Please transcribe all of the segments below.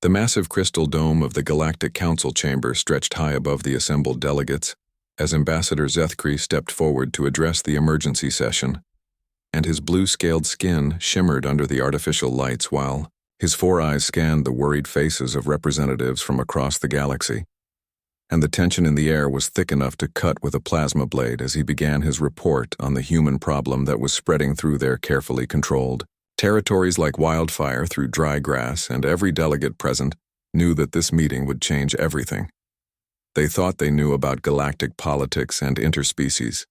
The massive crystal dome of the Galactic Council chamber stretched high above the assembled delegates as Ambassador Zethkri stepped forward to address the emergency session, and his blue-scaled skin shimmered under the artificial lights while his four eyes scanned the worried faces of representatives from across the galaxy. And the tension in the air was thick enough to cut with a plasma blade as he began his report on the human problem that was spreading through their carefully controlled territories like wildfire through dry grass, and every delegate present knew that this meeting would change everything. They thought they knew about galactic politics and interspecies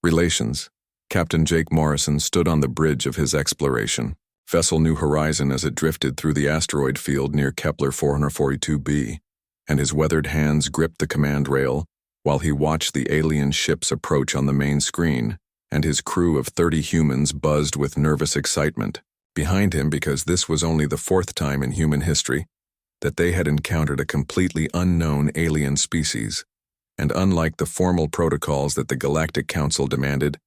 relations. Captain Jake Morrison stood on the bridge of his exploration, vessel New Horizon, as it drifted through the asteroid field near Kepler 442b, and his weathered hands gripped the command rail while he watched the alien ships approach on the main screen, and his crew of 30 humans buzzed with nervous excitement behind him because this was only the fourth time in human history that they had encountered a completely unknown alien species. And unlike the formal protocols that the Galactic Council demanded,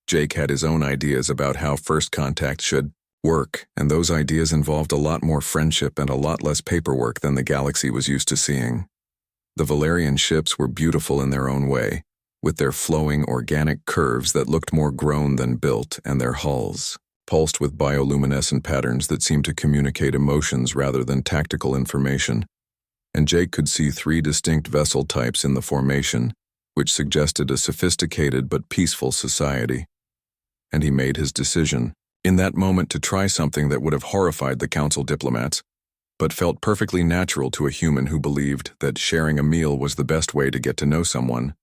Jake had his own ideas about how first contact should work, and those ideas involved a lot more friendship and a lot less paperwork than the galaxy was used to seeing. The Valerian ships were beautiful in their own way, with their flowing organic curves that looked more grown than built, and their hulls pulsed with bioluminescent patterns that seemed to communicate emotions rather than tactical information. And Jake could see three distinct vessel types in the formation, which suggested a sophisticated but peaceful society. And he made his decision in that moment to try something that would have horrified the council diplomats, but felt perfectly natural to a human who believed that sharing a meal was the best way to get to know someone.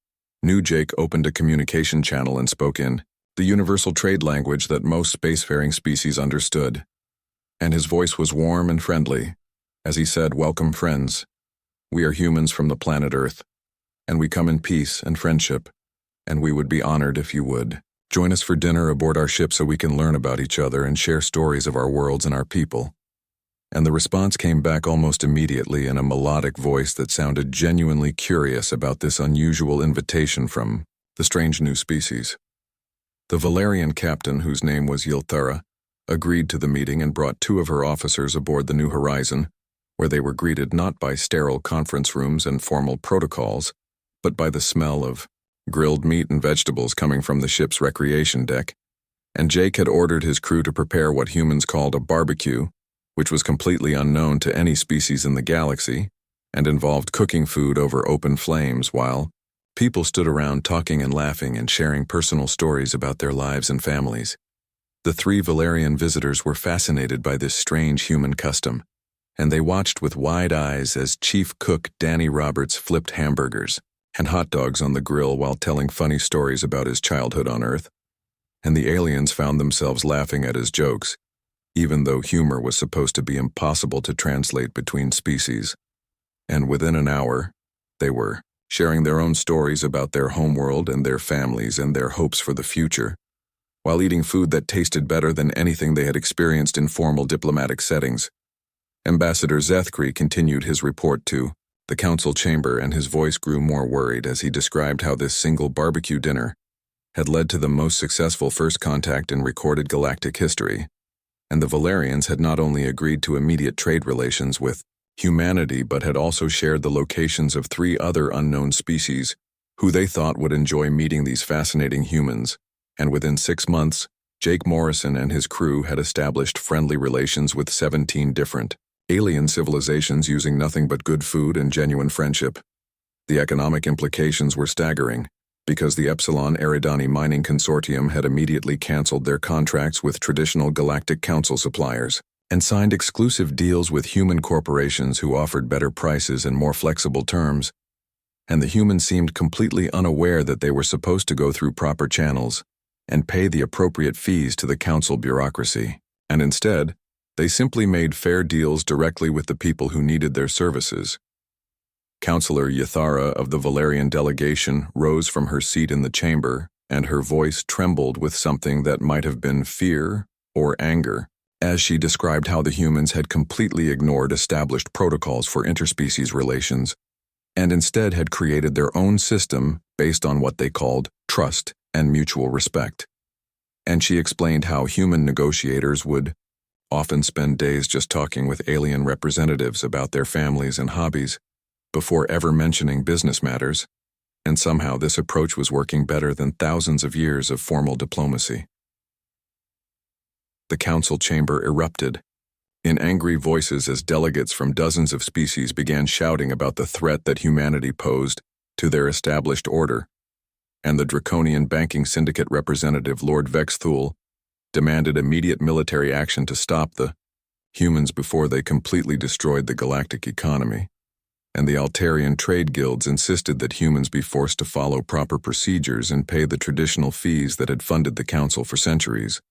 New Jake opened a communication channel and spoke in the universal trade language that most spacefaring species understood. And his voice was warm and friendly as he said, "Welcome, friends. We are humans from the planet Earth, and we come in peace and friendship, and we would be honored if you would join us for dinner aboard our ship so we can learn about each other and share stories of our worlds and our people." And the response came back almost immediately in a melodic voice that sounded genuinely curious about this unusual invitation from the strange new species. The Valerian captain, whose name was Ylthara, agreed to the meeting and brought two of her officers aboard the New Horizon, where they were greeted not by sterile conference rooms and formal protocols, but by the smell of grilled meat and vegetables coming from the ship's recreation deck. And Jake had ordered his crew to prepare what humans called a barbecue, which was completely unknown to any species in the galaxy, and involved cooking food over open flames while people stood around talking and laughing and sharing personal stories about their lives and families. The three Valerian visitors were fascinated by this strange human custom, and they watched with wide eyes as Chief Cook Danny Roberts flipped hamburgers and hot dogs on the grill while telling funny stories about his childhood on Earth. And the aliens found themselves laughing at his jokes, even though humor was supposed to be impossible to translate between species. And within an hour, they were sharing their own stories about their homeworld and their families and their hopes for the future, while eating food that tasted better than anything they had experienced in formal diplomatic settings. Ambassador Zethkri continued his report to the council chamber, and his voice grew more worried as he described how this single barbecue dinner had led to the most successful first contact in recorded galactic history. And the Valerians had not only agreed to immediate trade relations with humanity but had also shared the locations of three other unknown species who they thought would enjoy meeting these fascinating humans. And within 6 months, Jake Morrison and his crew had established friendly relations with 17 different alien civilizations using nothing but good food and genuine friendship. The economic implications were staggering, because the Epsilon Eridani Mining Consortium had immediately canceled their contracts with traditional Galactic Council suppliers and signed exclusive deals with human corporations who offered better prices and more flexible terms. And the humans seemed completely unaware that they were supposed to go through proper channels and pay the appropriate fees to the council bureaucracy. And instead, they simply made fair deals directly with the people who needed their services. Counselor Ylthara of the Valerian delegation rose from her seat in the chamber, and her voice trembled with something that might have been fear or anger, as she described how the humans had completely ignored established protocols for interspecies relations, and instead had created their own system based on what they called trust and mutual respect. And she explained how human negotiators would often spend days just talking with alien representatives about their families and hobbies before ever mentioning business matters, and somehow this approach was working better than thousands of years of formal diplomacy. The council chamber erupted in angry voices as delegates from dozens of species began shouting about the threat that humanity posed to their established order, and the draconian banking syndicate representative Lord Vexthul demanded immediate military action to stop the humans before they completely destroyed the galactic economy. And the Altarian trade guilds insisted that humans be forced to follow proper procedures and pay the traditional fees that had funded the council for centuries.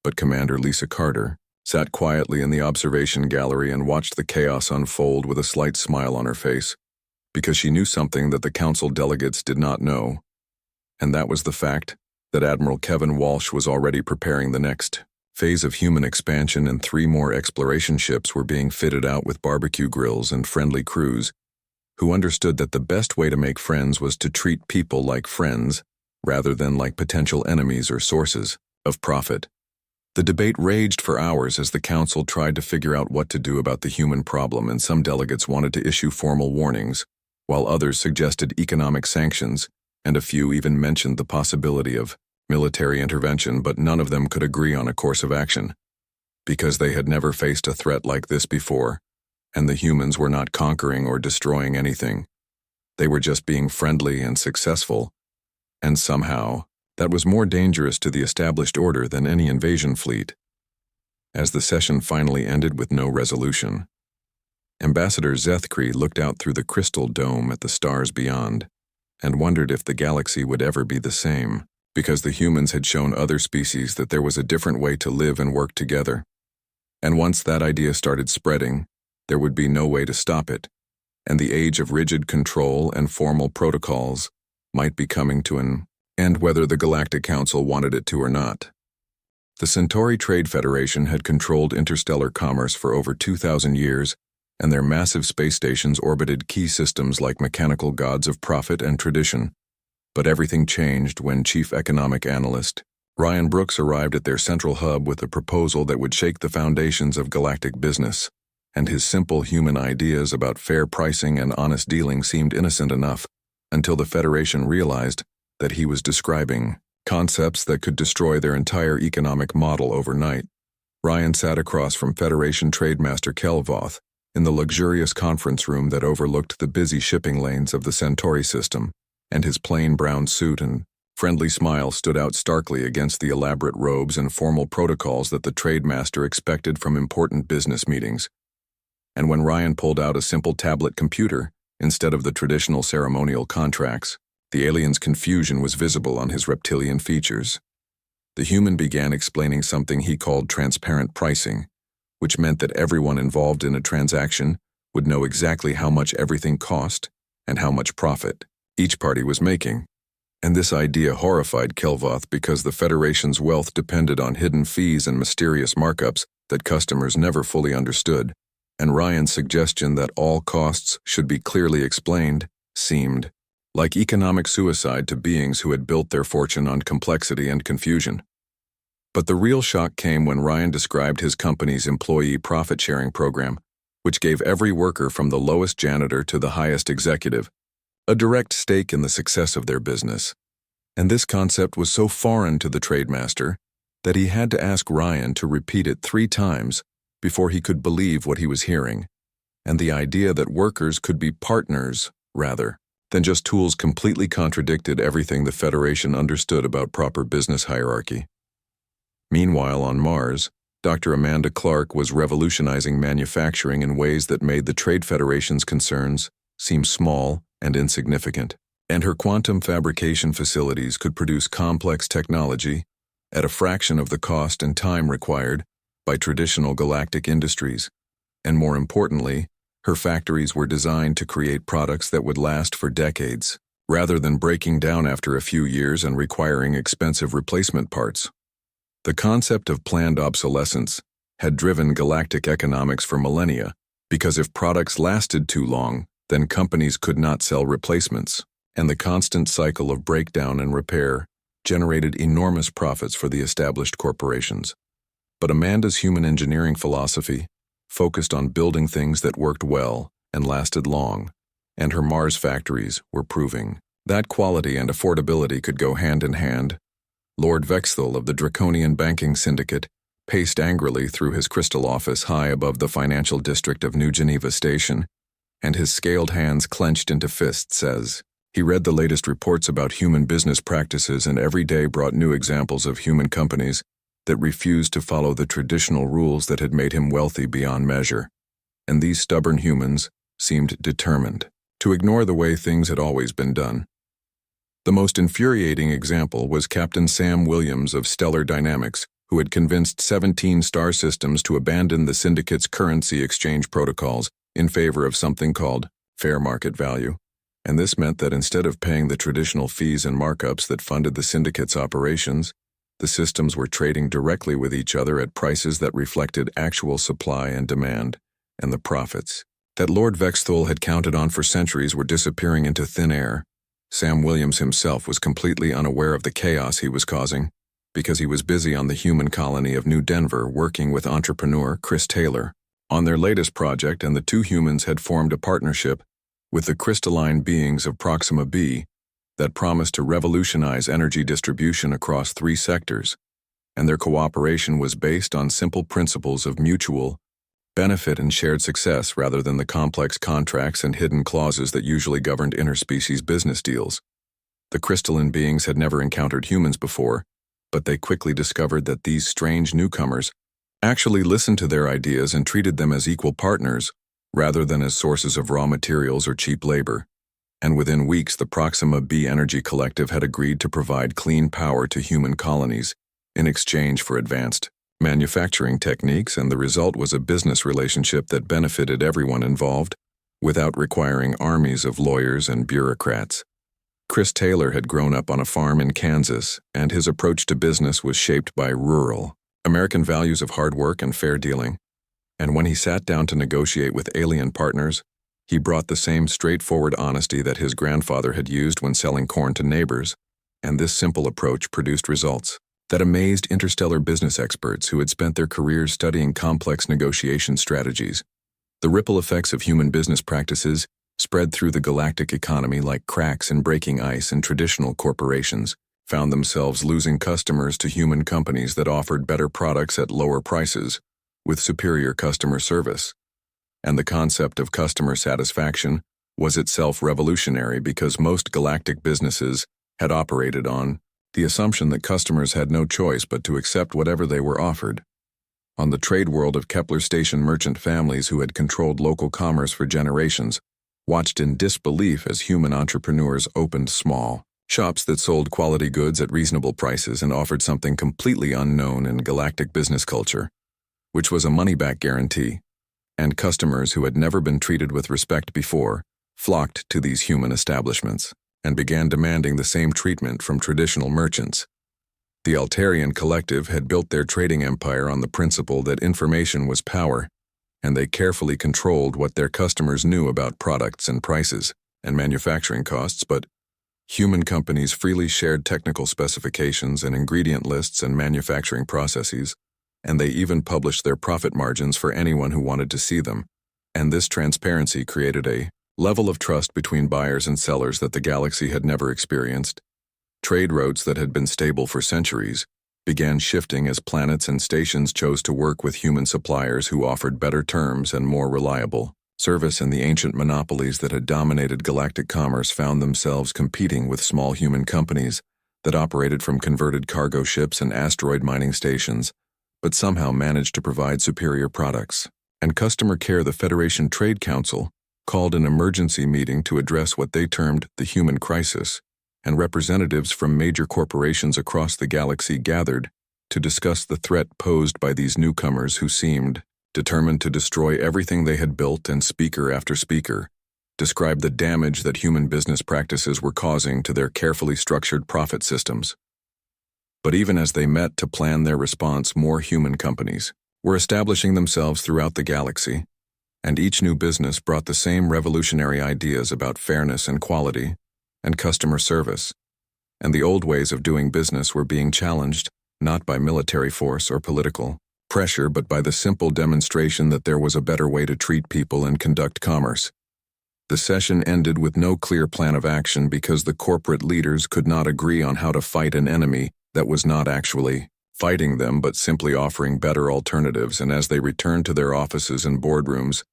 But Commander Lisa Carter sat quietly in the observation gallery and watched the chaos unfold with a slight smile on her face, because she knew something that the council delegates did not know, and that was the fact that Admiral Kevin Walsh was already preparing the next phase of human expansion, and 3 more exploration ships were being fitted out with barbecue grills and friendly crews who understood that the best way to make friends was to treat people like friends rather than like potential enemies or sources of profit. The debate raged for hours as the council tried to figure out what to do about the human problem, and some delegates wanted to issue formal warnings, while others suggested economic sanctions, and a few even mentioned the possibility of military intervention, but none of them could agree on a course of action, because they had never faced a threat like this before, and the humans were not conquering or destroying anything. They were just being friendly and successful, and somehow that was more dangerous to the established order than any invasion fleet. As the session finally ended with no resolution, Ambassador Zethkri looked out through the crystal dome at the stars beyond and wondered if the galaxy would ever be the same, because the humans had shown other species that there was a different way to live and work together. And once that idea started spreading, there would be no way to stop it, and the age of rigid control and formal protocols might be coming to an end whether the Galactic Council wanted it to or not. The Centauri Trade Federation had controlled interstellar commerce for over 2,000 years, and their massive space stations orbited key systems like mechanical gods of profit and tradition. But everything changed when Chief Economic Analyst Ryan Brooks arrived at their central hub with a proposal that would shake the foundations of galactic business, and his simple human ideas about fair pricing and honest dealing seemed innocent enough until the Federation realized that he was describing concepts that could destroy their entire economic model overnight. Ryan sat across from Federation Trademaster Kelvoth in the luxurious conference room that overlooked the busy shipping lanes of the Centauri system, and his plain brown suit and friendly smile stood out starkly against the elaborate robes and formal protocols that the Trademaster expected from important business meetings. And when Ryan pulled out a simple tablet computer instead of the traditional ceremonial contracts, the alien's confusion was visible on his reptilian features. The human began explaining something he called transparent pricing, which meant that everyone involved in a transaction would know exactly how much everything cost and how much profit each party was making. And this idea horrified Kelvoth because the Federation's wealth depended on hidden fees and mysterious markups that customers never fully understood, and Ryan's suggestion that all costs should be clearly explained seemed like economic suicide to beings who had built their fortune on complexity and confusion. But the real shock came when Ryan described his company's employee profit-sharing program, which gave every worker from the lowest janitor to the highest executive a direct stake in the success of their business. And this concept was so foreign to the Trademaster that he had to ask Ryan to repeat it 3 times before he could believe what he was hearing. And the idea that workers could be partners, rather than just tools, completely contradicted everything the Federation understood about proper business hierarchy. Meanwhile, on Mars, Dr. Amanda Clark was revolutionizing manufacturing in ways that made the Trade Federation's concerns seem small and insignificant, and her quantum fabrication facilities could produce complex technology at a fraction of the cost and time required by traditional galactic industries. And more importantly, her factories were designed to create products that would last for decades, rather than breaking down after a few years and requiring expensive replacement parts. The concept of planned obsolescence had driven galactic economics for millennia, because if products lasted too long, then companies could not sell replacements, and the constant cycle of breakdown and repair generated enormous profits for the established corporations. But Amanda's human engineering philosophy focused on building things that worked well and lasted long, and her Mars factories were proving that quality and affordability could go hand in hand. Lord Vexthal of the Draconian Banking Syndicate paced angrily through his crystal office high above the financial district of New Geneva Station, and his scaled hands clenched into fists as he read the latest reports about human business practices, and every day brought new examples of human companies that refused to follow the traditional rules that had made him wealthy beyond measure. And these stubborn humans seemed determined to ignore the way things had always been done. The most infuriating example was Captain Sam Williams of Stellar Dynamics, who had convinced 17 star systems to abandon the syndicate's currency exchange protocols in favor of something called fair market value. And this meant that instead of paying the traditional fees and markups that funded the syndicate's operations, the systems were trading directly with each other at prices that reflected actual supply and demand, and the profits that Lord Vexthal had counted on for centuries were disappearing into thin air. Sam Williams himself was completely unaware of the chaos he was causing, because he was busy on the human colony of New Denver working with entrepreneur Chris Taylor on their latest project, and the two humans had formed a partnership with the crystalline beings of Proxima B that promised to revolutionize energy distribution across 3 sectors, and their cooperation was based on simple principles of mutual benefit and shared success rather than the complex contracts and hidden clauses that usually governed interspecies business deals. The crystalline beings had never encountered humans before, but they quickly discovered that these strange newcomers actually listened to their ideas and treated them as equal partners rather than as sources of raw materials or cheap labor. And within weeks, the Proxima B Energy Collective had agreed to provide clean power to human colonies in exchange for advanced manufacturing techniques, and the result was a business relationship that benefited everyone involved without requiring armies of lawyers and bureaucrats. Chris Taylor had grown up on a farm in Kansas, and his approach to business was shaped by rural American values of hard work and fair dealing. And when he sat down to negotiate with alien partners, he brought the same straightforward honesty that his grandfather had used when selling corn to neighbors, and this simple approach produced results that amazed interstellar business experts who had spent their careers studying complex negotiation strategies. The ripple effects of human business practices spread through the galactic economy like cracks in breaking ice, and traditional corporations found themselves losing customers to human companies that offered better products at lower prices with superior customer service. And the concept of customer satisfaction was itself revolutionary, because most galactic businesses had operated on the assumption that customers had no choice but to accept whatever they were offered. On the trade world of Kepler Station, merchant families who had controlled local commerce for generations watched in disbelief as human entrepreneurs opened small shops that sold quality goods at reasonable prices and offered something completely unknown in galactic business culture, which was a money-back guarantee. And customers who had never been treated with respect before flocked to these human establishments and began demanding the same treatment from traditional merchants. The Altarian Collective had built their trading empire on the principle that information was power, and they carefully controlled what their customers knew about products and prices and manufacturing costs, but human companies freely shared technical specifications and ingredient lists and manufacturing processes, and they even published their profit margins for anyone who wanted to see them. And this transparency created a level of trust between buyers and sellers that the galaxy had never experienced. Trade routes that had been stable for centuries began shifting as planets and stations chose to work with human suppliers who offered better terms and more reliable service, and the ancient monopolies that had dominated galactic commerce found themselves competing with small human companies that operated from converted cargo ships and asteroid mining stations, but somehow managed to provide superior products. And customer care, the Federation Trade Council called an emergency meeting to address what they termed the human crisis, and representatives from major corporations across the galaxy gathered to discuss the threat posed by these newcomers who seemed determined to destroy everything they had built, and speaker after speaker described the damage that human business practices were causing to their carefully structured profit systems. But even as they met to plan their response, more human companies were establishing themselves throughout the galaxy, and each new business brought the same revolutionary ideas about fairness and quality and customer service, and the old ways of doing business were being challenged not by military force or political pressure but by the simple demonstration that there was a better way to treat people and conduct commerce. The session ended with no clear plan of action because the corporate leaders could not agree on how to fight an enemy that was not actually fighting them but simply offering better alternatives, and as they returned to their offices and boardrooms,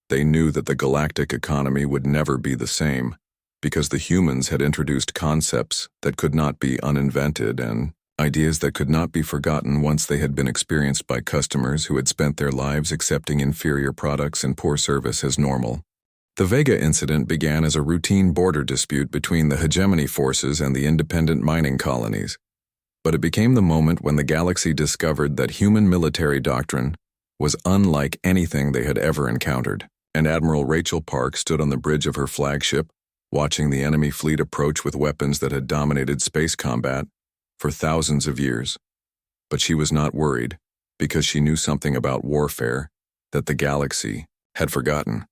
they knew that the galactic economy would never be the same, because the humans had introduced concepts that could not be uninvented and ideas that could not be forgotten once they had been experienced by customers who had spent their lives accepting inferior products and poor service as normal. The Vega incident began as a routine border dispute between the hegemony forces and the independent mining colonies, but it became the moment when the galaxy discovered that human military doctrine was unlike anything they had ever encountered, and Admiral Rachel Park stood on the bridge of her flagship, watching the enemy fleet approach with weapons that had dominated space combat for thousands of years. But she was not worried, because she knew something about warfare that the galaxy had forgotten.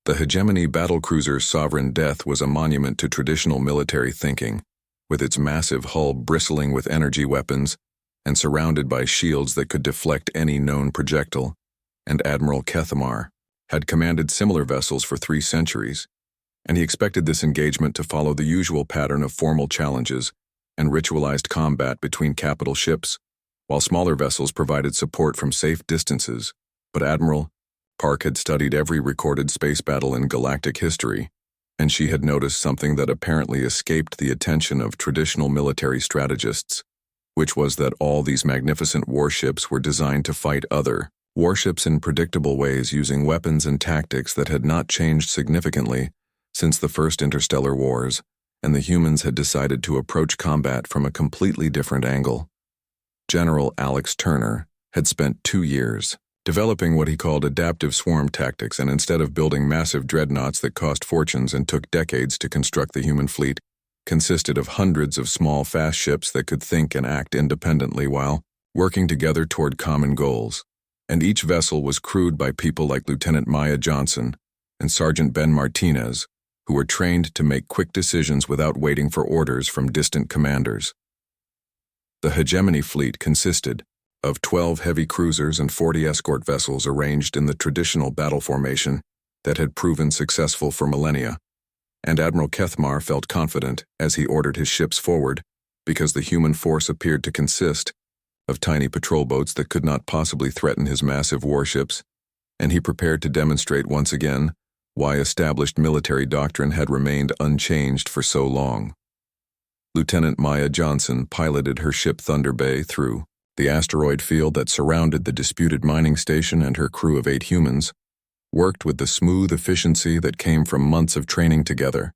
The hegemony battlecruiser Sovereign Death was a monument to traditional military thinking, with its massive hull bristling with energy weapons and surrounded by shields that could deflect any known projectile, and Admiral Kethamar had commanded similar vessels for 3 centuries, and he expected this engagement to follow the usual pattern of formal challenges and ritualized combat between capital ships, while smaller vessels provided support from safe distances. But Admiral Park had studied every recorded space battle in galactic history, and she had noticed something that apparently escaped the attention of traditional military strategists, which was that all these magnificent warships were designed to fight other warships in predictable ways using weapons and tactics that had not changed significantly since the first interstellar wars, and the humans had decided to approach combat from a completely different angle. General Alex Turner had spent 2 years developing what he called adaptive swarm tactics, and instead of building massive dreadnoughts that cost fortunes and took decades to construct, the human fleet consisted of hundreds of small, fast ships that could think and act independently while working together toward common goals. And each vessel was crewed by people like Lieutenant Maya Johnson and Sergeant Ben Martinez, who were trained to make quick decisions without waiting for orders from distant commanders. The hegemony fleet consisted of 12 heavy cruisers and 40 escort vessels arranged in the traditional battle formation that had proven successful for millennia, and Admiral Kethamar felt confident as he ordered his ships forward because the human force appeared to consist of tiny patrol boats that could not possibly threaten his massive warships, and he prepared to demonstrate once again why established military doctrine had remained unchanged for so long. Lieutenant Maya Johnson piloted her ship Thunder Bay through the asteroid field that surrounded the disputed mining station, and her crew of 8 humans worked with the smooth efficiency that came from months of training together,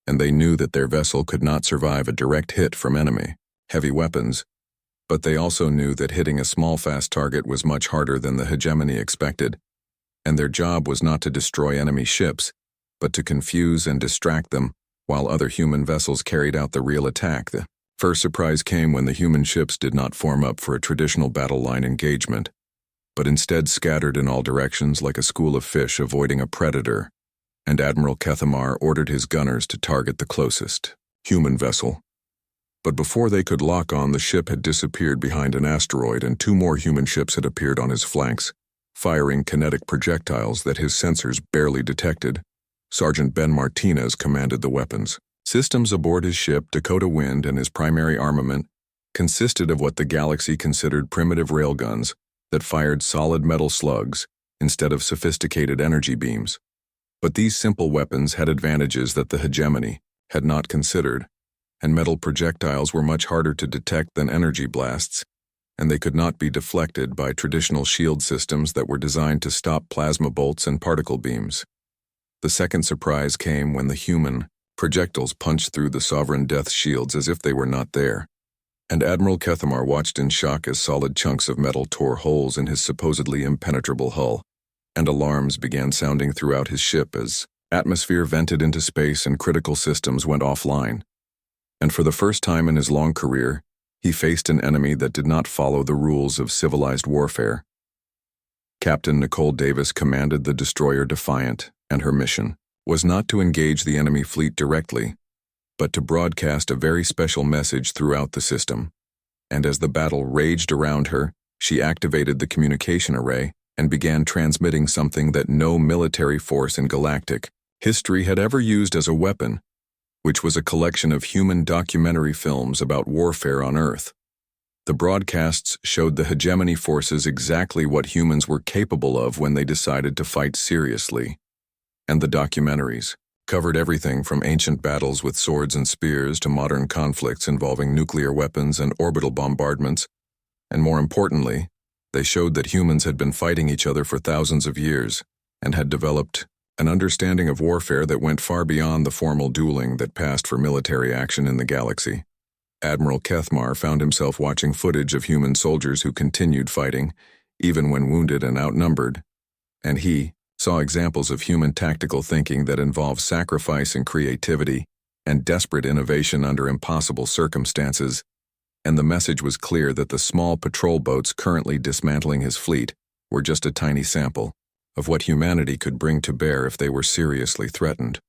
and they knew that their vessel could not survive a direct hit from enemy heavy weapons, but they also knew that hitting a small fast target was much harder than the hegemony expected, and their job was not to destroy enemy ships, but to confuse and distract them while other human vessels carried out the real attack. The first surprise came when the human ships did not form up for a traditional battle line engagement, but instead scattered in all directions like a school of fish avoiding a predator, and Admiral Kethamar ordered his gunners to target the closest human vessel. But before they could lock on, the ship had disappeared behind an asteroid, and 2 more human ships had appeared on his flanks, firing kinetic projectiles that his sensors barely detected. Sergeant Ben Martinez commanded the weapons. Systems aboard his ship, Dakota Wind, and his primary armament consisted of what the galaxy considered primitive railguns that fired solid metal slugs instead of sophisticated energy beams. But these simple weapons had advantages that the hegemony had not considered, and metal projectiles were much harder to detect than energy blasts, and they could not be deflected by traditional shield systems that were designed to stop plasma bolts and particle beams. The second surprise came when the human projectiles punched through the Sovereign Death shields as if they were not there, and Admiral Kethamar watched in shock as solid chunks of metal tore holes in his supposedly impenetrable hull, and alarms began sounding throughout his ship as atmosphere vented into space and critical systems went offline. And for the first time in his long career, he faced an enemy that did not follow the rules of civilized warfare. Captain Nicole Davis commanded the destroyer Defiant, and her mission was not to engage the enemy fleet directly, but to broadcast a very special message throughout the system. And as the battle raged around her, She activated the communication array and began transmitting something that no military force in galactic history had ever used as a weapon, which was a collection of human documentary films about warfare on Earth. The broadcasts showed the hegemony forces exactly what humans were capable of when they decided to fight seriously. And the documentaries covered everything from ancient battles with swords and spears to modern conflicts involving nuclear weapons and orbital bombardments, and more importantly, they showed that humans had been fighting each other for thousands of years and had developed an understanding of warfare that went far beyond the formal dueling that passed for military action in the galaxy. Admiral Kethmar found himself watching footage of human soldiers who continued fighting, even when wounded and outnumbered, and he saw examples of human tactical thinking that involved sacrifice and creativity and desperate innovation under impossible circumstances, and the message was clear that the small patrol boats currently dismantling his fleet were just a tiny sample of what humanity could bring to bear if they were seriously threatened.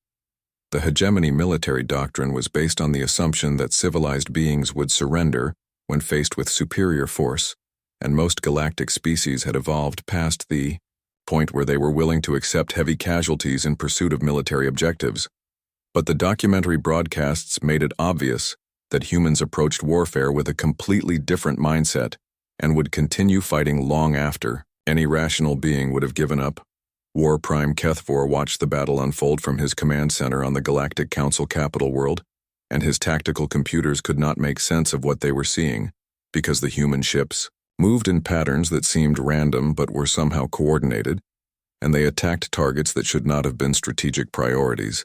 The hegemony military doctrine was based on the assumption that civilized beings would surrender when faced with superior force, and most galactic species had evolved past the point where they were willing to accept heavy casualties in pursuit of military objectives. But the documentary broadcasts made it obvious that humans approached warfare with a completely different mindset and would continue fighting long after any rational being would have given up. War Prime Kethvor watched the battle unfold from his command center on the Galactic Council capital world, and his tactical computers could not make sense of what they were seeing, because the human ships moved in patterns that seemed random but were somehow coordinated, and they attacked targets that should not have been strategic priorities.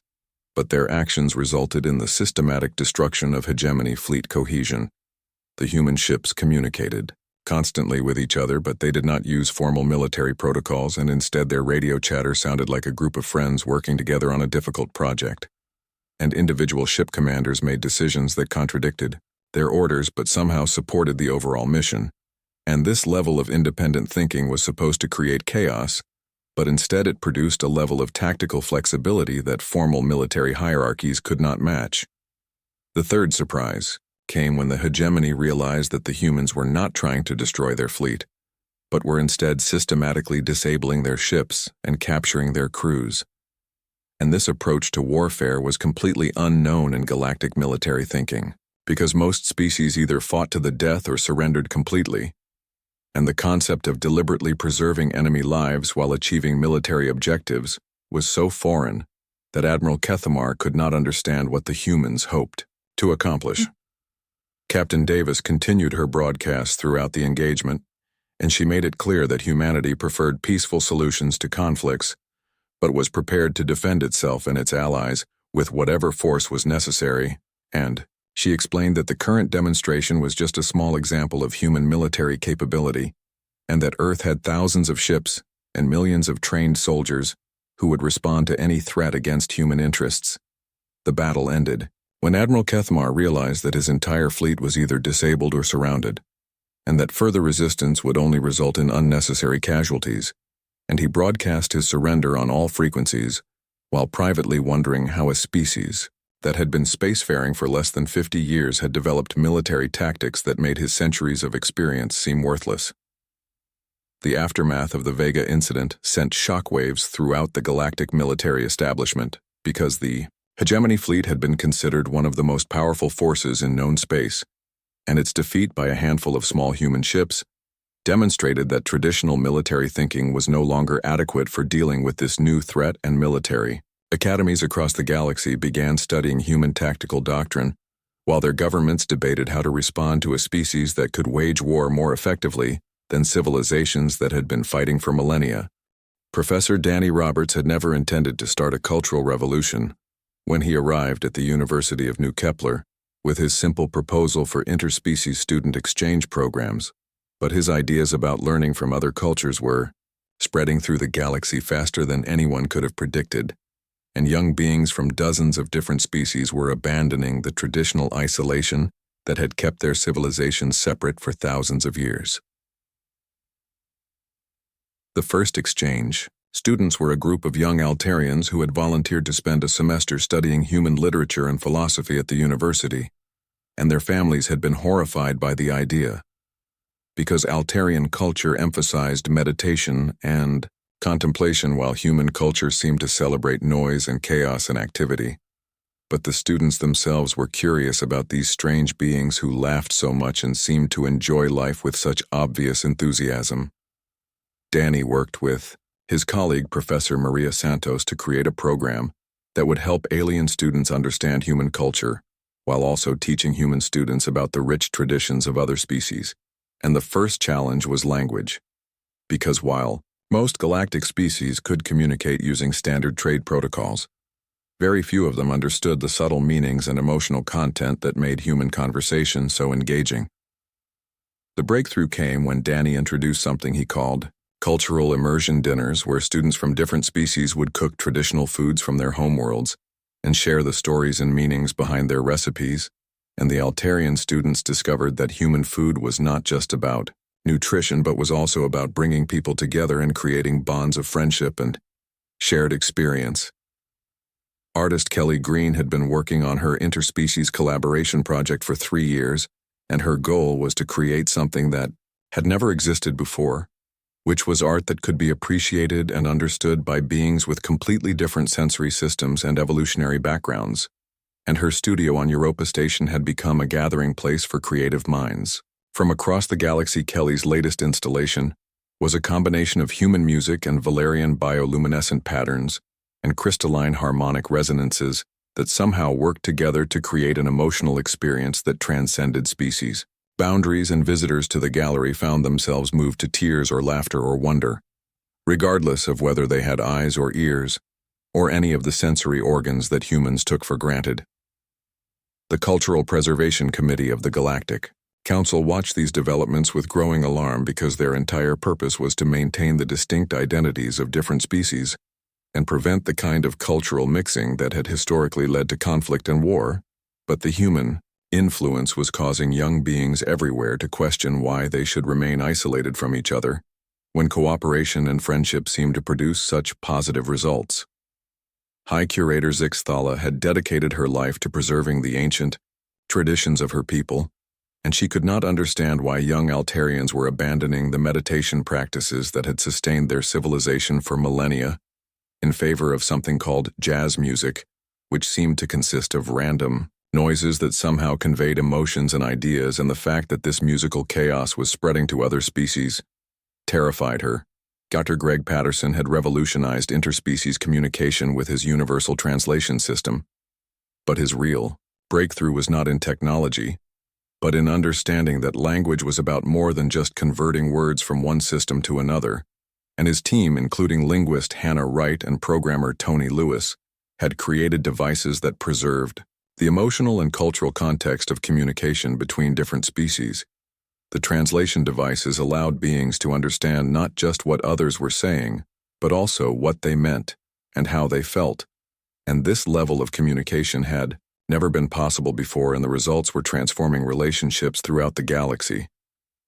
But their actions resulted in the systematic destruction of hegemony fleet cohesion. The human ships communicated constantly with each other, but they did not use formal military protocols, and instead their radio chatter sounded like a group of friends working together on a difficult project. And individual ship commanders made decisions that contradicted their orders but somehow supported the overall mission. And this level of independent thinking was supposed to create chaos, but instead it produced a level of tactical flexibility that formal military hierarchies could not match. The third surprise came when the hegemony realized that the humans were not trying to destroy their fleet, but were instead systematically disabling their ships and capturing their crews. And this approach to warfare was completely unknown in galactic military thinking, because most species either fought to the death or surrendered completely. And the concept of deliberately preserving enemy lives while achieving military objectives was so foreign that Admiral Kethmar could not understand what the humans hoped to accomplish. Captain Davis continued her broadcast throughout the engagement, and she made it clear that humanity preferred peaceful solutions to conflicts, but was prepared to defend itself and its allies with whatever force was necessary, and she explained that the current demonstration was just a small example of human military capability, and that Earth had thousands of ships and millions of trained soldiers who would respond to any threat against human interests. The battle ended when Admiral Kethmar realized that his entire fleet was either disabled or surrounded, and that further resistance would only result in unnecessary casualties, and he broadcast his surrender on all frequencies, while privately wondering how a species that had been spacefaring for less than 50 years had developed military tactics that made his centuries of experience seem worthless. The aftermath of the Vega incident sent shockwaves throughout the galactic military establishment, because the hegemony fleet had been considered one of the most powerful forces in known space, and its defeat by a handful of small human ships demonstrated that traditional military thinking was no longer adequate for dealing with this new threat, and military academies across the galaxy began studying human tactical doctrine, while their governments debated how to respond to a species that could wage war more effectively than civilizations that had been fighting for millennia. Professor Danny Roberts had never intended to start a cultural revolution when he arrived at the University of New Kepler with his simple proposal for interspecies student exchange programs, but his ideas about learning from other cultures were spreading through the galaxy faster than anyone could have predicted, and young beings from dozens of different species were abandoning the traditional isolation that had kept their civilizations separate for thousands of years. The first exchange students were a group of young Altarians who had volunteered to spend a semester studying human literature and philosophy at the university, and their families had been horrified by the idea. because Altarian culture emphasized meditation and contemplation while human culture seemed to celebrate noise and chaos and activity. But the students themselves were curious about these strange beings who laughed so much and seemed to enjoy life with such obvious enthusiasm. Danny worked with his colleague Professor Maria Santos to create a program that would help alien students understand human culture, while also teaching human students about the rich traditions of other species. And the first challenge was language. Because while most galactic species could communicate using standard trade protocols, very few of them understood the subtle meanings and emotional content that made human conversation so engaging. The breakthrough came when Danny introduced something he called cultural immersion dinners, where students from different species would cook traditional foods from their homeworlds and share the stories and meanings behind their recipes. And the Altarian students discovered that human food was not just about nutrition but was also about bringing people together and creating bonds of friendship and shared experience. Artist Kelly Green had been working on her interspecies collaboration project for 3 years, and her goal was to create something that had never existed before, which was art that could be appreciated and understood by beings with completely different sensory systems and evolutionary backgrounds. And her studio on Europa Station had become a gathering place for creative minds. From across the galaxy, Kelly's latest installation was a combination of human music and Valerian bioluminescent patterns and crystalline harmonic resonances that somehow worked together to create an emotional experience that transcended species. Boundaries, and visitors to the gallery found themselves moved to tears or laughter or wonder, regardless of whether they had eyes or ears, or any of the sensory organs that humans took for granted. The Cultural Preservation Committee of the Galactic Council watched these developments with growing alarm because their entire purpose was to maintain the distinct identities of different species and prevent the kind of cultural mixing that had historically led to conflict and war. But the human influence was causing young beings everywhere to question why they should remain isolated from each other, when cooperation and friendship seemed to produce such positive results. High Curator Zixthala had dedicated her life to preserving the ancient traditions of her people, and she could not understand why young Altarians were abandoning the meditation practices that had sustained their civilization for millennia in favor of something called jazz music, which seemed to consist of random noises that somehow conveyed emotions and ideas, and the fact that this musical chaos was spreading to other species terrified her. Dr. Greg Patterson had revolutionized interspecies communication with his universal translation system. But his real breakthrough was not in technology, but in understanding that language was about more than just converting words from one system to another, and his team, including linguist Hannah Wright and programmer Tony Lewis, had created devices that preserved the emotional and cultural context of communication between different species. The translation devices allowed beings to understand not just what others were saying, but also what they meant and how they felt. And this level of communication had never been possible before, and the results were transforming relationships throughout the galaxy.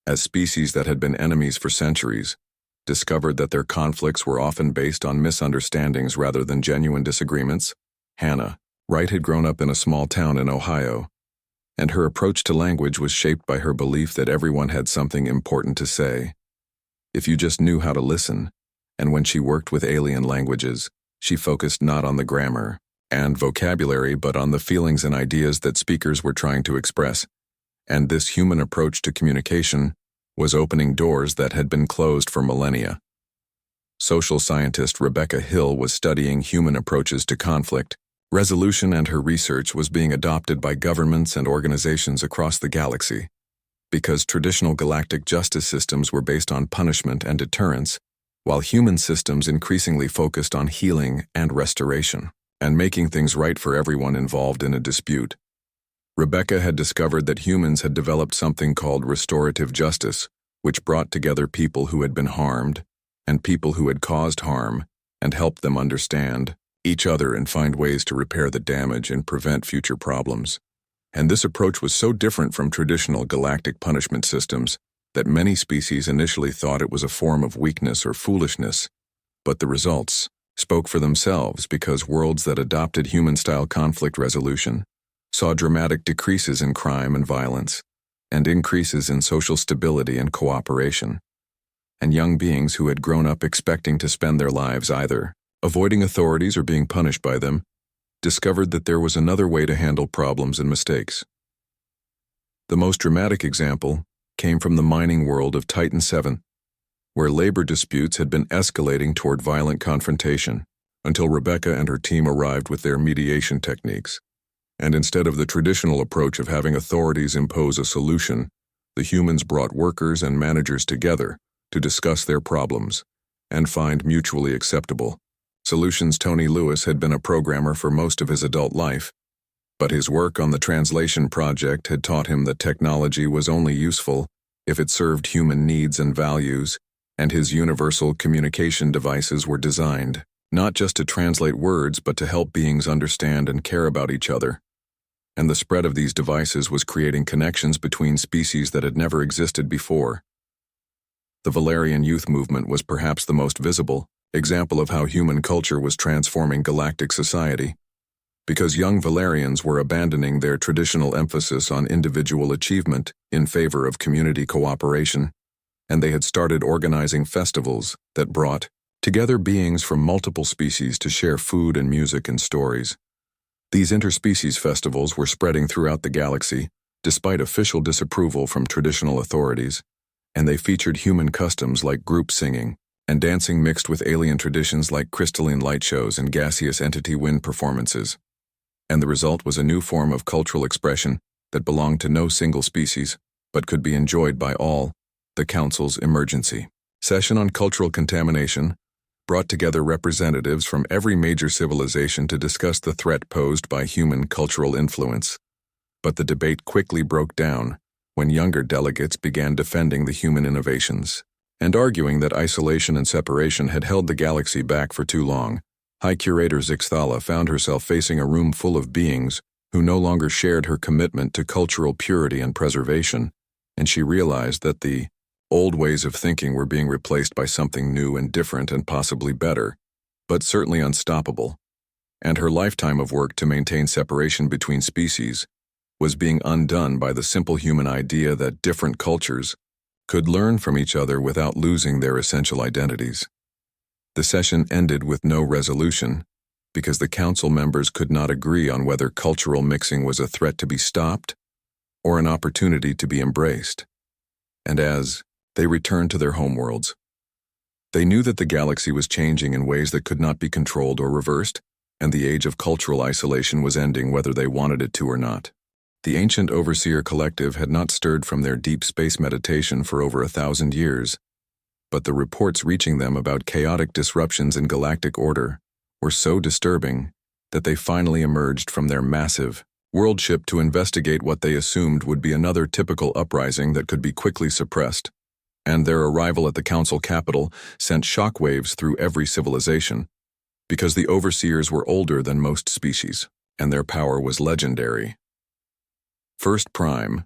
As species that had been enemies for centuries discovered that their conflicts were often based on misunderstandings rather than genuine disagreements. Hannah Wright had grown up in a small town in Ohio, and her approach to language was shaped by her belief that everyone had something important to say, if you just knew how to listen. And when she worked with alien languages, she focused not on the grammar and vocabulary but on the feelings and ideas that speakers were trying to express. And this human approach to communication was opening doors that had been closed for millennia. Social scientist Rebecca Hill was studying human approaches to conflict resolution, and her research was being adopted by governments and organizations across the galaxy. Because traditional galactic justice systems were based on punishment and deterrence, while human systems increasingly focused on healing and restoration, and making things right for everyone involved in a dispute. Rebecca had discovered that humans had developed something called restorative justice, which brought together people who had been harmed and people who had caused harm and helped them understand each other and find ways to repair the damage and prevent future problems. And this approach was so different from traditional galactic punishment systems that many species initially thought it was a form of weakness or foolishness. But the results spoke for themselves, because worlds that adopted human-style conflict resolution saw dramatic decreases in crime and violence, and increases in social stability and cooperation. And young beings who had grown up expecting to spend their lives either avoiding authorities or being punished by them discovered that there was another way to handle problems and mistakes. The most dramatic example came from the mining world of Titan 7, where labor disputes had been escalating toward violent confrontation until Rebecca and her team arrived with their mediation techniques. And instead of the traditional approach of having authorities impose a solution, the humans brought workers and managers together to discuss their problems and find mutually acceptable solutions. Tony Lewis had been a programmer for most of his adult life, but his work on the translation project had taught him that technology was only useful if it served human needs and values, and his universal communication devices were designed not just to translate words but to help beings understand and care about each other. And the spread of these devices was creating connections between species that had never existed before. The Valerian youth movement was perhaps the most visible example of how human culture was transforming galactic society, because young Valerians were abandoning their traditional emphasis on individual achievement in favor of community cooperation, and they had started organizing festivals that brought together beings from multiple species to share food and music and stories. These interspecies festivals were spreading throughout the galaxy, despite official disapproval from traditional authorities, and they featured human customs like group singing and dancing mixed with alien traditions like crystalline light shows and gaseous entity wind performances. And the result was a new form of cultural expression that belonged to no single species, but could be enjoyed by all. The Council's emergency session on cultural contamination brought together representatives from every major civilization to discuss the threat posed by human cultural influence. But the debate quickly broke down when younger delegates began defending the human innovations and arguing that isolation and separation had held the galaxy back for too long. High Curator Zixthala found herself facing a room full of beings who no longer shared her commitment to cultural purity and preservation, and she realized that the old ways of thinking were being replaced by something new and different and possibly better, but certainly unstoppable. And her lifetime of work to maintain separation between species was being undone by the simple human idea that different cultures could learn from each other without losing their essential identities. The session ended with no resolution because the council members could not agree on whether cultural mixing was a threat to be stopped or an opportunity to be embraced. And as they returned to their homeworlds, they knew that the galaxy was changing in ways that could not be controlled or reversed, and the age of cultural isolation was ending whether they wanted it to or not. The ancient Overseer Collective had not stirred from their deep space meditation for over 1,000 years, but the reports reaching them about chaotic disruptions in galactic order were so disturbing that they finally emerged from their massive world ship to investigate what they assumed would be another typical uprising that could be quickly suppressed. And their arrival at the council capital sent shockwaves through every civilization, because the overseers were older than most species, and their power was legendary. First Prime,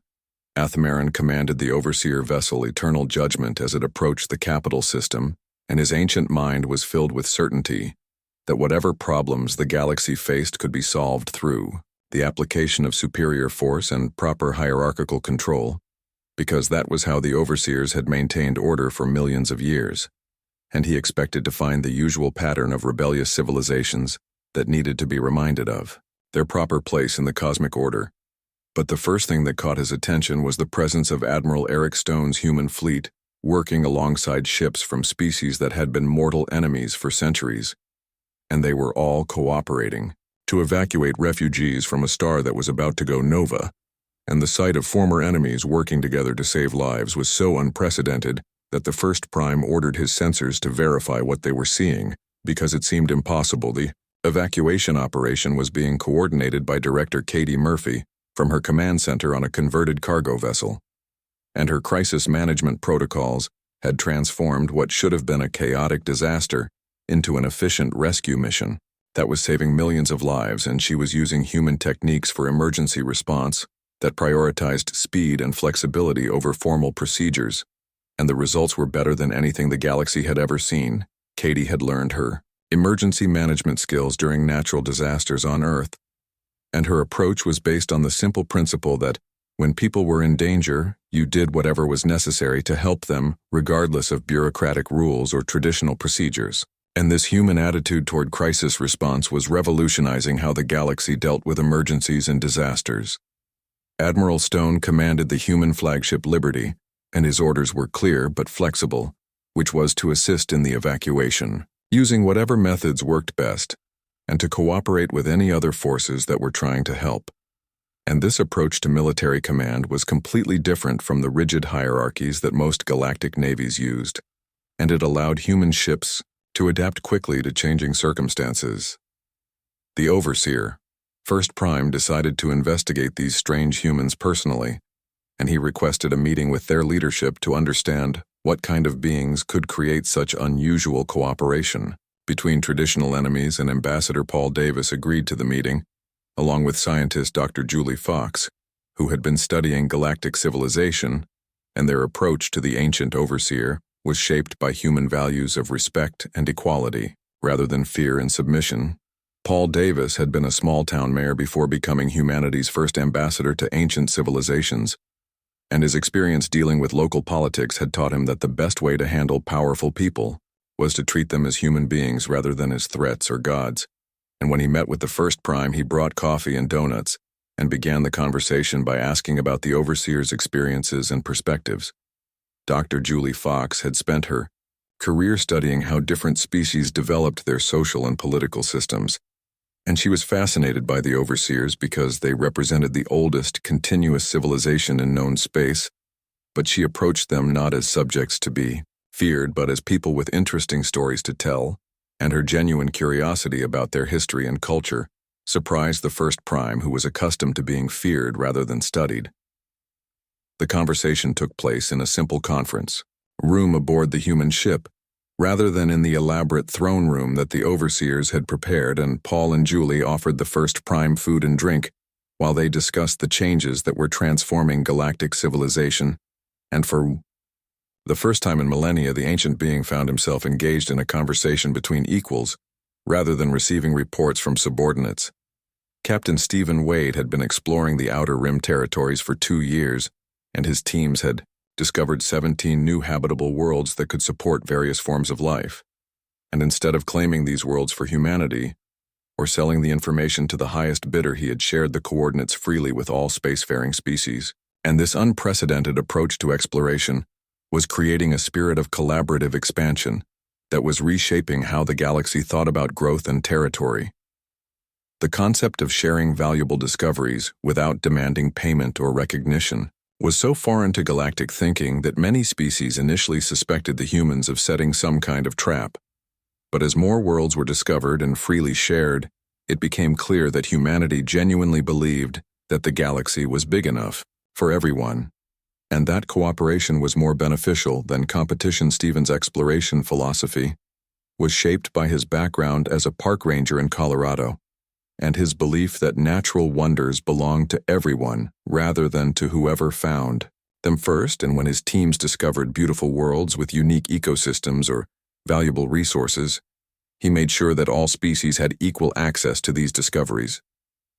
Athmaran commanded the overseer vessel Eternal Judgment as it approached the capital system, and his ancient mind was filled with certainty that whatever problems the galaxy faced could be solved through the application of superior force and proper hierarchical control, because that was how the overseers had maintained order for millions of years, and he expected to find the usual pattern of rebellious civilizations that needed to be reminded of their proper place in the cosmic order. But the first thing that caught his attention was the presence of Admiral Eric Stone's human fleet working alongside ships from species that had been mortal enemies for centuries, and they were all cooperating to evacuate refugees from a star that was about to go nova, and the sight of former enemies working together to save lives was so unprecedented that the First Prime ordered his sensors to verify what they were seeing, because it seemed impossible. The evacuation operation was being coordinated by Director Katie Murphy from her command center on a converted cargo vessel, and her crisis management protocols had transformed what should have been a chaotic disaster into an efficient rescue mission that was saving millions of lives, and she was using human techniques for emergency response that prioritized speed and flexibility over formal procedures, and the results were better than anything the galaxy had ever seen. Katie had learned her emergency management skills during natural disasters on Earth, and her approach was based on the simple principle that When people were in danger, you did whatever was necessary to help them, regardless of bureaucratic rules or traditional procedures. And this human attitude toward crisis response was revolutionizing how the galaxy dealt with emergencies and disasters. Admiral Stone commanded the human flagship Liberty, and his orders were clear but flexible, which was to assist in the evacuation, using whatever methods worked best, and to cooperate with any other forces that were trying to help. And this approach to military command was completely different from the rigid hierarchies that most galactic navies used, and it allowed human ships to adapt quickly to changing circumstances. The Overseer, First Prime, decided to investigate these strange humans personally, and he requested a meeting with their leadership to understand what kind of beings could create such unusual cooperation. Between traditional enemies, and Ambassador Paul Davis agreed to the meeting, along with scientist Dr. Julie Fox, who had been studying galactic civilization, and their approach to the ancient Overseer was shaped by human values of respect and equality, rather than fear and submission. Paul Davis had been a small-town mayor before becoming humanity's first ambassador to ancient civilizations, and his experience dealing with local politics had taught him that the best way to handle powerful people was to treat them as human beings rather than as threats or gods. And when he met with the First Prime, he brought coffee and donuts and began the conversation by asking about the Overseer's experiences and perspectives. Dr. Julie Fox had spent her career studying how different species developed their social and political systems, and she was fascinated by the Overseers because they represented the oldest continuous civilization in known space, but she approached them not as subjects to be feared but as people with interesting stories to tell, and her genuine curiosity about their history and culture surprised the First Prime, who was accustomed to being feared rather than studied. The conversation took place in a simple conference room aboard the human ship, rather than in the elaborate throne room that the Overseers had prepared, and Paul and Julie offered the First Prime food and drink while they discussed the changes that were transforming galactic civilization. And for the first time in millennia, the ancient being found himself engaged in a conversation between equals, rather than receiving reports from subordinates. Captain Stephen Wade had been exploring the Outer Rim territories for 2 years, and his teams had discovered 17 new habitable worlds that could support various forms of life. And instead of claiming these worlds for humanity, or selling the information to the highest bidder, he had shared the coordinates freely with all spacefaring species. And this unprecedented approach to exploration was creating a spirit of collaborative expansion that was reshaping how the galaxy thought about growth and territory. The concept of sharing valuable discoveries without demanding payment or recognition was so foreign to galactic thinking that many species initially suspected the humans of setting some kind of trap. But as more worlds were discovered and freely shared, it became clear that humanity genuinely believed that the galaxy was big enough for everyone, and that cooperation was more beneficial than competition. Stephen's exploration philosophy was shaped by his background as a park ranger in Colorado, and his belief that natural wonders belonged to everyone rather than to whoever found them first. And when his teams discovered beautiful worlds with unique ecosystems or valuable resources, he made sure that all species had equal access to these discoveries.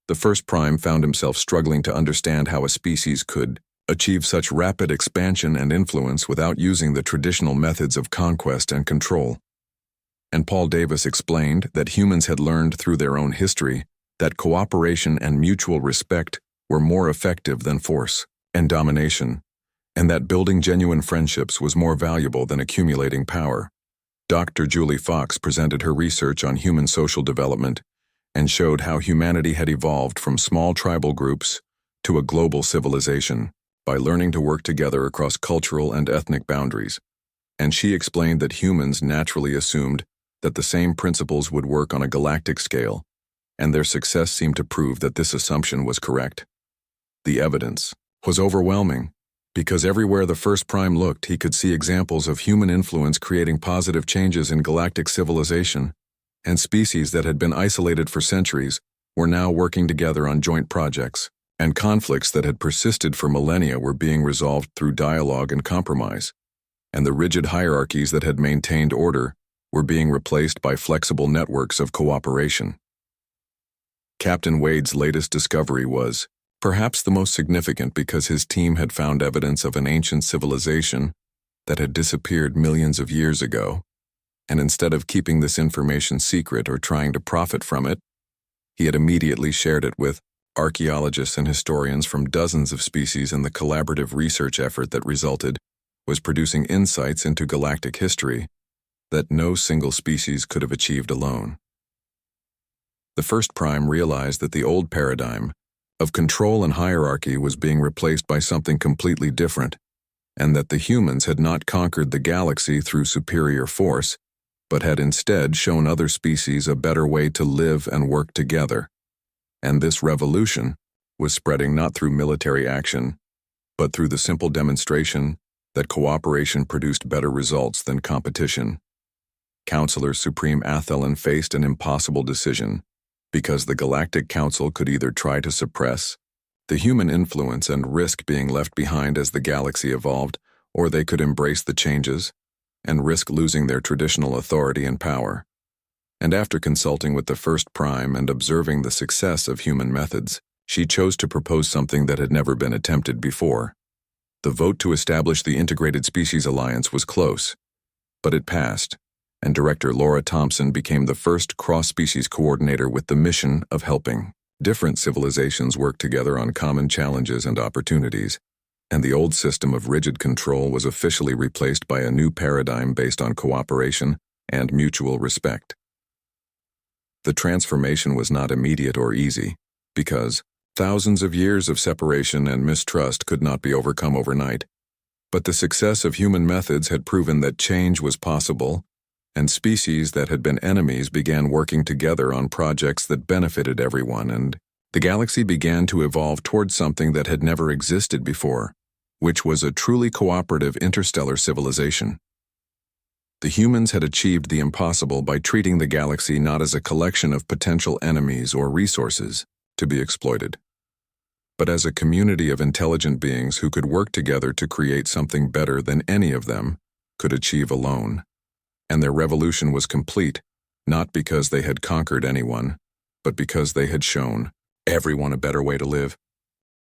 The First Prime found himself struggling to understand how a species could achieve such rapid expansion and influence without using the traditional methods of conquest and control. And Paul Davis explained that humans had learned through their own history that cooperation and mutual respect were more effective than force and domination, and that building genuine friendships was more valuable than accumulating power. Dr. Julie Fox presented her research on human social development and showed how humanity had evolved from small tribal groups to a global civilization by learning to work together across cultural and ethnic boundaries. And she explained that humans naturally assumed that the same principles would work on a galactic scale, and their success seemed to prove that this assumption was correct. The evidence was overwhelming, because everywhere the First Prime looked, he could see examples of human influence creating positive changes in galactic civilization, and species that had been isolated for centuries were now working together on joint projects, and conflicts that had persisted for millennia were being resolved through dialogue and compromise, and the rigid hierarchies that had maintained order were being replaced by flexible networks of cooperation. Captain Wade's latest discovery was Perhaps the most significant because his team had found evidence of an ancient civilization that had disappeared millions of years ago, and instead of keeping this information secret or trying to profit from it, he had immediately shared it with archaeologists and historians from dozens of species, and the collaborative research effort that resulted was producing insights into galactic history that no single species could have achieved alone. The first prime realized that the old paradigm of control and hierarchy was being replaced by something completely different, and that the humans had not conquered the galaxy through superior force, but had instead shown other species a better way to live and work together. And this revolution was spreading not through military action, but through the simple demonstration that cooperation produced better results than competition. Counselor Supreme Athelin faced an impossible decision, because the Galactic Council could either try to suppress the human influence and risk being left behind as the galaxy evolved, or they could embrace the changes and risk losing their traditional authority and power. And after consulting with the first prime and observing the success of human methods, she chose to propose something that had never been attempted before. The vote to establish the Integrated Species Alliance was close, but it passed, and Director Laura Thompson became the first cross-species coordinator with the mission of helping different civilizations work together on common challenges and opportunities, and the old system of rigid control was officially replaced by a new paradigm based on cooperation and mutual respect. The transformation was not immediate or easy, because thousands of years of separation and mistrust could not be overcome overnight. But the success of human methods had proven that change was possible, and species that had been enemies began working together on projects that benefited everyone, and the galaxy began to evolve towards something that had never existed before, which was a truly cooperative interstellar civilization. The humans had achieved the impossible by treating the galaxy not as a collection of potential enemies or resources to be exploited, but as a community of intelligent beings who could work together to create something better than any of them could achieve alone. And their revolution was complete, not because they had conquered anyone, but because they had shown everyone a better way to live.